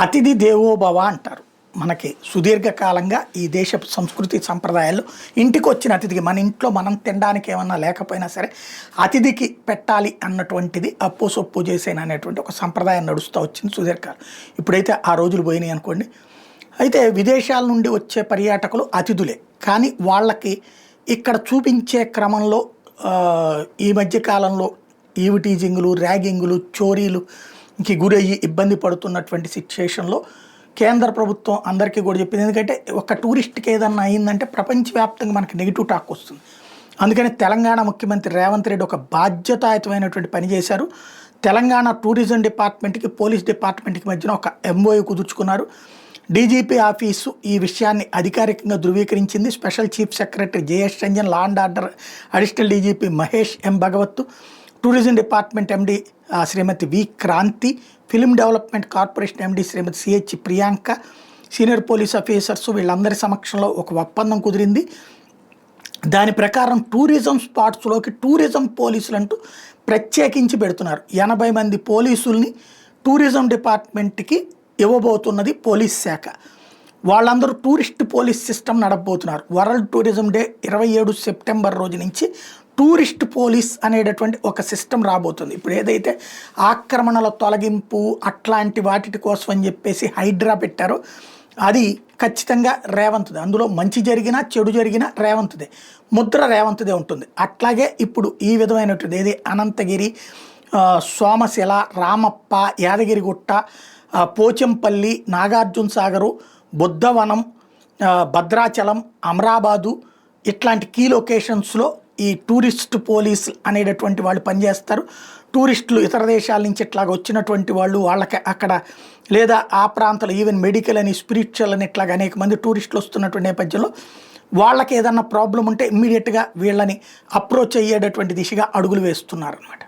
అతిథి దేవో భవ అంటారు. మనకి సుదీర్ఘకాలంగా ఈ దేశపు సంస్కృతి సంప్రదాయాల్లో ఇంటికి వచ్చిన అతిథికి, మన ఇంట్లో మనం తినడానికి ఏమన్నా లేకపోయినా సరే అతిథికి పెట్టాలి అన్నటువంటిది అప్పు సొప్పు చేసేన అనేటువంటి ఒక సంప్రదాయం నడుస్తూ వచ్చింది సుదీర్ఘకాలం. ఇప్పుడైతే ఆ రోజులు పోయినాయి అనుకోండి. అయితే విదేశాల నుండి వచ్చే పర్యాటకులు అతిథులే, కానీ వాళ్ళకి ఇక్కడ చూపించే క్రమంలో ఈ మధ్యకాలంలో ఈవిటీజింగులు, ర్యాగింగులు, చోరీలుకి గురయ్యి ఇబ్బంది పడుతున్నటువంటి సిచ్యుయేషన్లో కేంద్ర ప్రభుత్వం అందరికీ కూడా చెప్పింది. ఎందుకంటే ఒక టూరిస్ట్కి ఏదన్నా అయిందంటే ప్రపంచవ్యాప్తంగా మనకి నెగిటివ్ టాక్ వస్తుంది. అందుకని తెలంగాణ ముఖ్యమంత్రి రేవంత్ రెడ్డి ఒక బాధ్యతాయుతమైనటువంటి పని చేశారు. తెలంగాణ టూరిజం డిపార్ట్మెంట్కి, పోలీస్ డిపార్ట్మెంట్కి మధ్యన ఒక ఎంఓయూ కుదుర్చుకున్నారు. డీజీపీ ఆఫీసు ఈ విషయాన్ని అధికారికంగా ధృవీకరించింది. Special chief secretary JS Ranjan, law and order additional DGP Mahesh M Bhagwat, tourism department MD Shrimati V Kranthi, film development corporation MD Shrimati CH Priyanka, senior police officers వీళ్ళందరి సమక్షంలో ఒక ఒప్పందం కుదిరింది. దాని ప్రకారం టూరిజం స్పాట్స్లోకి టూరిజం పోలీసులు అంటూ ప్రత్యేకించి పెడుతున్నారు. 80 మంది పోలీసుల్ని టూరిజం డిపార్ట్మెంట్కి ఇవ్వబోతున్నది పోలీస్ శాఖ. వాళ్ళందరూ టూరిస్ట్ పోలీస్ సిస్టమ్ నడపబోతున్నారు. వరల్డ్ టూరిజం డే 27 సెప్టెంబర్ రోజు నుంచి టూరిస్ట్ పోలీస్ అనేటటువంటి ఒక సిస్టమ్ రాబోతుంది. ఇప్పుడు ఏదైతే ఆక్రమణల తొలగింపు అట్లాంటి వాటి కోసం అని చెప్పేసి హైడ్రా పెట్టారో అది ఖచ్చితంగా రేవంత్దే. అందులో మంచి జరిగినా చెడు జరిగినా రేవంత్దే, ముద్ర రేవంత్దే ఉంటుంది. అట్లాగే ఇప్పుడు ఈ విధమైనటువంటి ఏది అనంతగిరి, సోమశిల, రామప్ప, యాదగిరిగుట్ట, పోచంపల్లి, నాగార్జున సాగరు, బుద్ధవనం, భద్రాచలం, అమరాబాదు ఇట్లాంటి కీ లొకేషన్స్లో ఈ టూరిస్ట్ పోలీస్ అనేటటువంటి వాళ్ళు పనిచేస్తారు. టూరిస్టులు ఇతర దేశాల నుంచి ఇట్లాగ వచ్చినటువంటి వాళ్ళు, వాళ్ళకి అక్కడ లేదా ఆ ప్రాంతాలు ఈవెన్ మెడికల్ అని, స్పిరిచువల్ అని ఇట్లాగ అనేక మంది టూరిస్టులు వస్తున్నటువంటి నేపథ్యంలో వాళ్ళకి ఏదన్నా ప్రాబ్లం ఉంటే ఇమ్మీడియట్గా వీళ్ళని అప్రోచ్ అయ్యేటటువంటి దిశగా అడుగులు వేస్తున్నారు అన్నమాట.